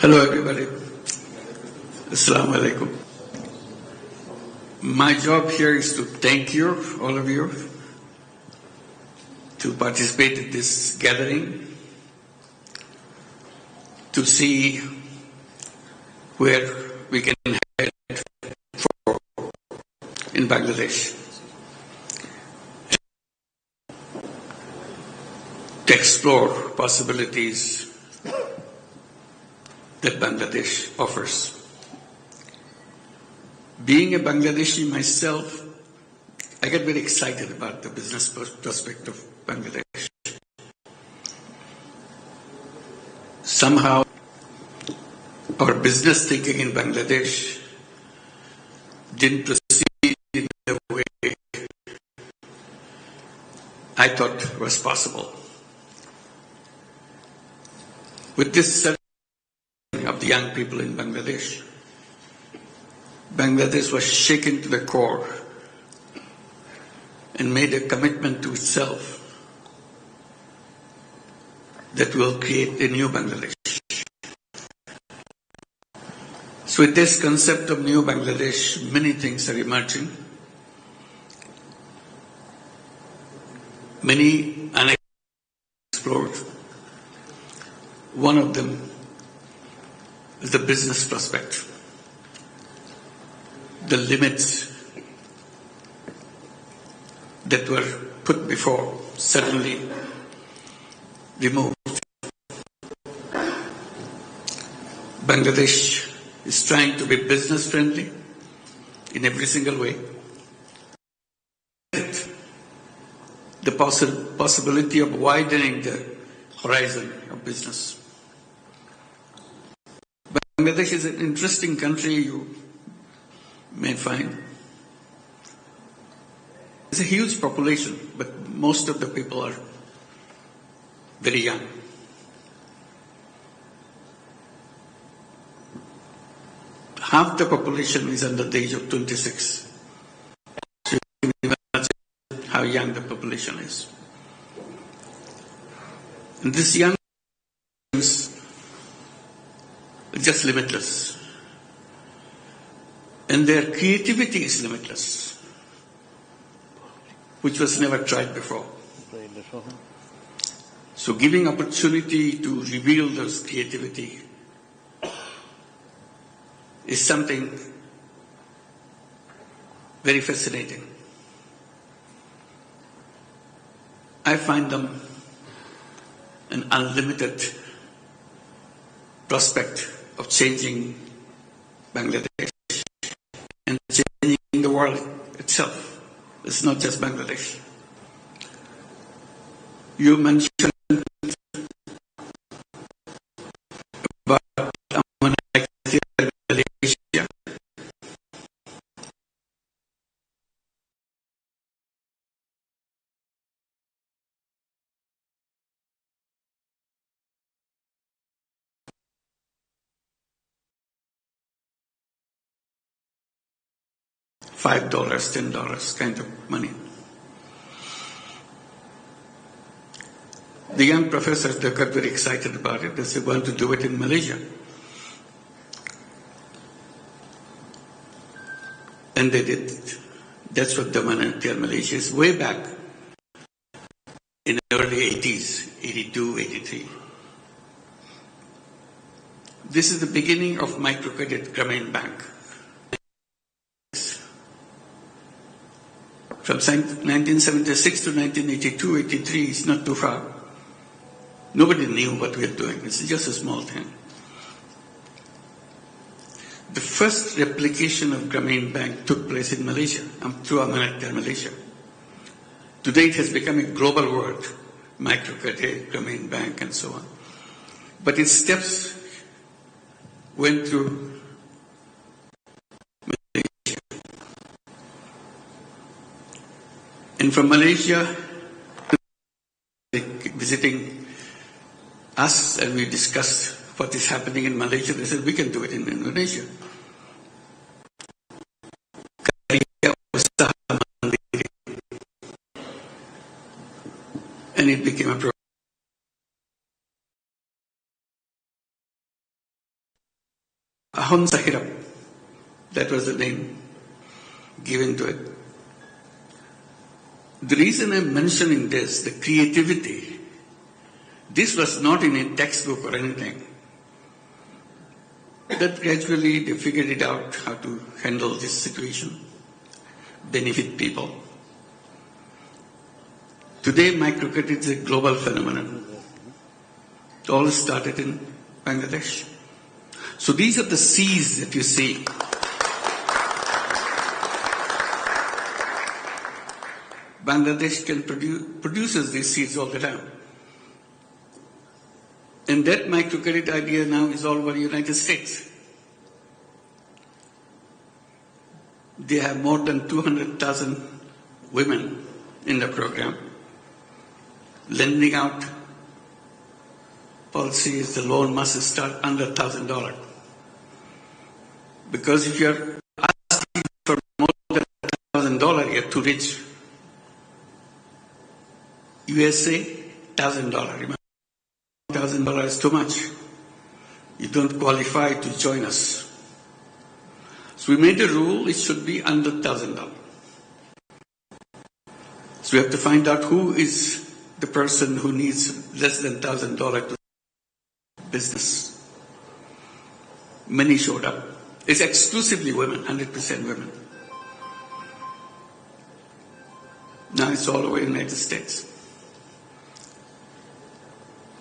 Hello everybody. Assalamu alaikum. My job here is to thank you, all of you, to participate in this gathering, to see where we can head for in Bangladesh, to explore possibilities that Bangladesh offers. Being a Bangladeshi myself, I get very excited about the business prospect of Bangladesh. Somehow, our business thinking in Bangladesh didn't proceed in the way I thought was possible. With this of the young people in Bangladesh, Bangladesh was shaken to the core and made a commitment to itself that will create a new Bangladesh. So with this concept of new Bangladesh, many things are emerging. Many unexplored. One of them is the business prospect. The limits that were put before suddenly removed. Bangladesh is trying to be business friendly in every single way. The possibility of widening the horizon of business. Bangladesh is an interesting country, you may find. It's a huge population, but most of the people are very young. Half the population is under the age of 26. So you can imagine how young the population is. And this young is just limitless. And their creativity is limitless, which was never tried before. So giving opportunity to reveal those creativity is something very fascinating. I find them an unlimited prospect of changing Bangladesh and changing the world itself. It's not just Bangladesh. You mentioned about Malaysia. $5, $10 kind of money. The young professors, they got very excited about it. They said, we want to do it in Malaysia. And they did it. That's what the Manantial Malaysia is way back in the early 80s, 82, 83. This is the beginning of Microcredit Grameen Bank. From 1976 to 1982, 83 is not too far. Nobody knew what we were doing. It's just a small thing. The first replication of Grameen Bank took place in Malaysia, through Amanat Malaysia. Today it has become a global word, Microcredit, Grameen Bank, and so on. But its steps went through Malaysia. And from Malaysia, visiting us, and we discussed what is happening in Malaysia. They said, we can do it in Indonesia. And it became a Ahon Sahirap, that was the name given to it. The reason I'm mentioning this, the creativity, this was not in a textbook or anything. That gradually they figured it out how to handle this situation, benefit people. Today, microcredit is a global phenomenon. It all started in Bangladesh. So these are the seeds that you see. Bangladesh produces these seeds all the time. And that microcredit idea now is all over the United States. They have more than 200,000 women in the program. Lending out policy is the loan must start under $1,000. Because if you're asking for more than $1,000, you're too rich. USA, $1,000. Remember, $1,000 is too much. You don't qualify to join us. So we made a rule, it should be under $1,000. So we have to find out who is the person who needs less than $1,000 to business. Many showed up. It's exclusively women, 100% women. Now it's all over the United States.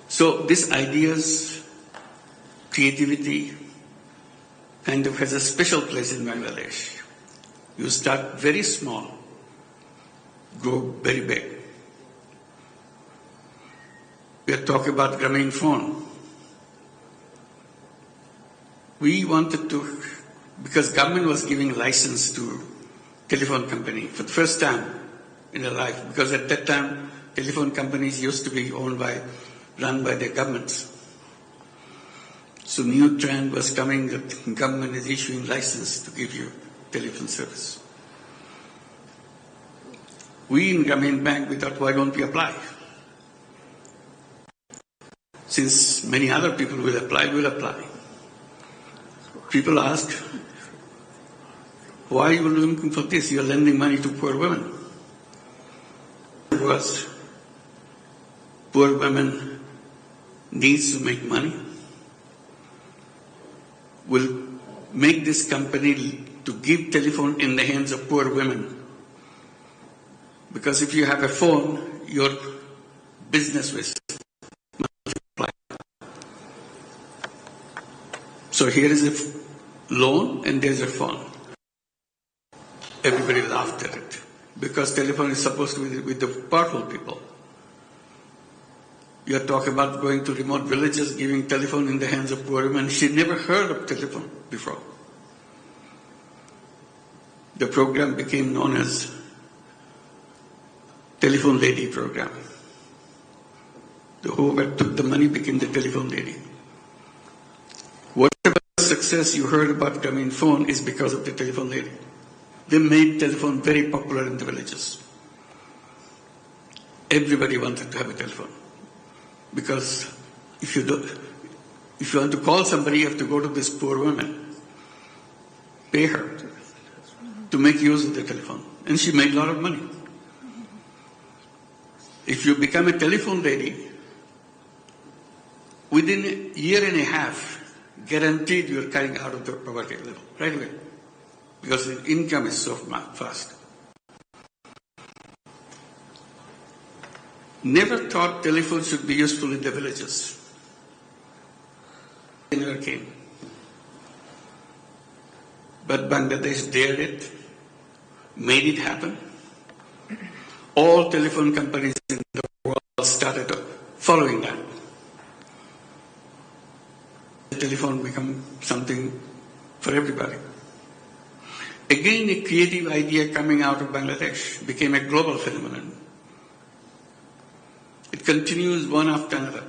So these ideas, creativity, kind of has a special place in Bangladesh. You start very small, grow very big. We are talking about Grameen phone. We wanted to, because government was giving license to telephone company for the first time in their life, because at that time telephone companies used to be run by their governments. So new trend was coming that government is issuing license to give you telephone service. We in Grameen Bank, we thought, why don't we apply? Since many other people will apply, we'll apply. People ask, why are you looking for this? You're lending money to poor women. It was, poor women needs to make money. We'll make this company to give telephone in the hands of poor women. Because if you have a phone, your business will multiply. So here is a loan and there's a phone. Everybody laughed at it. Because telephone is supposed to be with the powerful people. You're talking about going to remote villages, giving telephone in the hands of poor women. She never heard of telephone before. The program became known as Telephone Lady Program. Whoever took the money became the telephone lady. Whatever success you heard about Grameen phone is because of the telephone lady. They made telephone very popular in the villages. Everybody wanted to have a telephone. Because if you want to call somebody, you have to go to this poor woman, pay her to make use of the telephone. And she made a lot of money. If you become a telephone lady, within a year and a half, guaranteed you're coming out of the poverty level, right away. Because the income is so fast. Never thought telephone should be useful in the villages. It never came. But Bangladesh dared it, made it happen. All telephone companies in the world started following that. The telephone became something for everybody. Again, a creative idea coming out of Bangladesh became a global phenomenon. It continues one after another.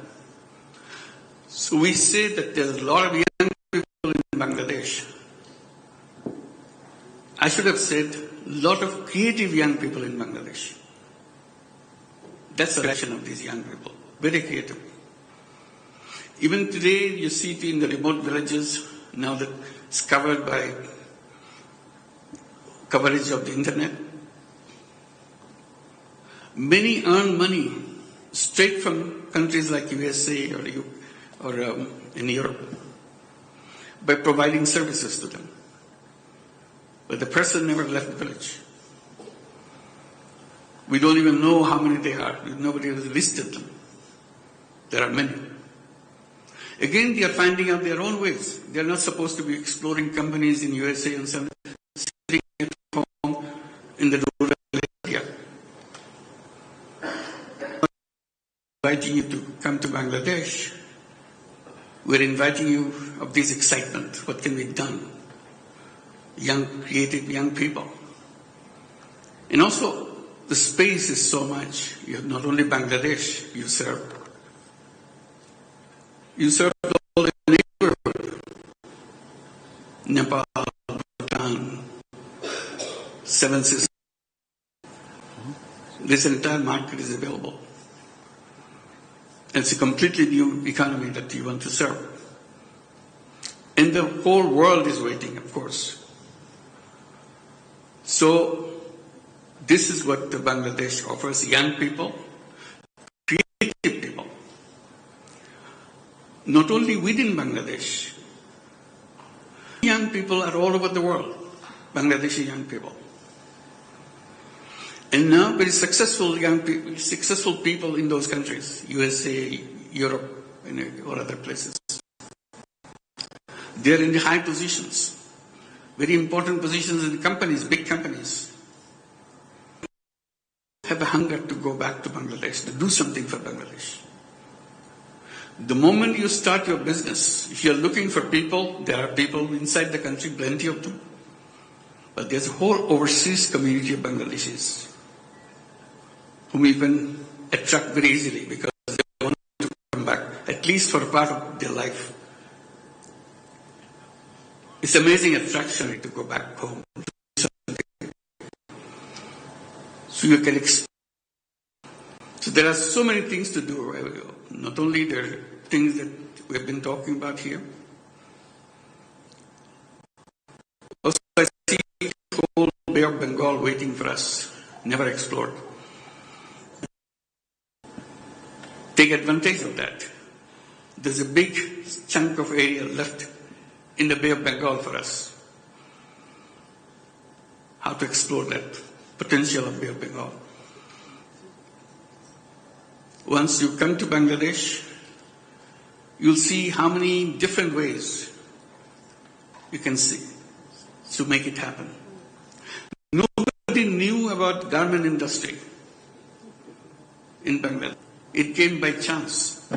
So we say that there's a lot of young people in Bangladesh. I should have said a lot of creative young people in Bangladesh. That's the reaction of these young people. Very creative. Even today, you see it in the remote villages, now that it's covered by coverage of the internet. Many earn money straight from countries like USA or in Europe by providing services to them. But the person never left the village. We don't even know how many they are. Nobody has listed them. There are many. Again, they are finding out their own ways. They are not supposed to be exploring companies in USA and sitting at home in the rural area. Inviting you to come to Bangladesh. We're inviting you of this excitement. What can be done? Young, creative young people. And also, the space is so much. You have not only Bangladesh you serve. You serve all the neighborhood. Nepal, Bhutan, Seven Sisters. This entire market is available. It's a completely new economy that you want to serve. And the whole world is waiting, of course. So, this is what Bangladesh offers young people, creative people. Not only within Bangladesh, young people are all over the world, Bangladeshi young people. And now very successful people in those countries, USA, Europe, or other places. They're in the high positions, very important positions in the companies, big companies. Have a hunger to go back to Bangladesh, to do something for Bangladesh. The moment you start your business, if you're looking for people, there are people inside the country, plenty of them. But there's a whole overseas community of Bangladeshis whom you can attract very easily because they want to come back, at least for a part of their life. It's amazing attraction to go back home. So you can so there are so many things to do. Not only there are things that we've been talking about here. Also, I see the whole Bay of Bengal waiting for us, never explored. Take advantage of that. There's a big chunk of area left in the Bay of Bengal for us. How to explore that potential of Bay of Bengal. Once you come to Bangladesh, you'll see how many different ways you can see to make it happen. Nobody knew about garment industry in Bangladesh. It came by chance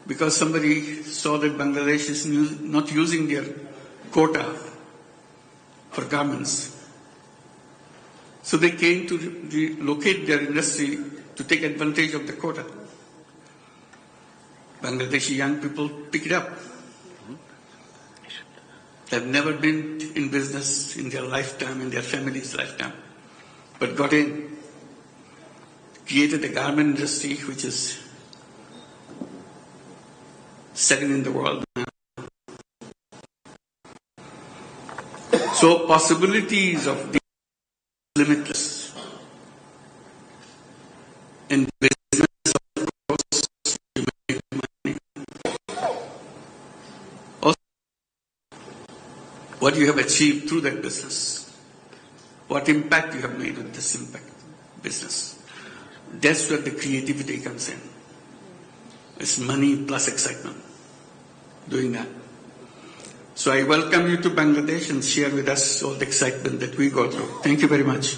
because somebody saw that Bangladesh is not using their quota for garments. So they came to relocate their industry to take advantage of the quota. Bangladeshi young people pick it up. They've never been in business in their lifetime, in their family's lifetime, but got in, created a garment industry which is second in the world now. So possibilities of the limitless. In business, of course, you make money. Also, what you have achieved through that business, what impact you have made with this business. That's where the creativity comes in. It's money plus excitement, doing that. So I welcome you to Bangladesh and share with us all the excitement that we go through. Thank you very much.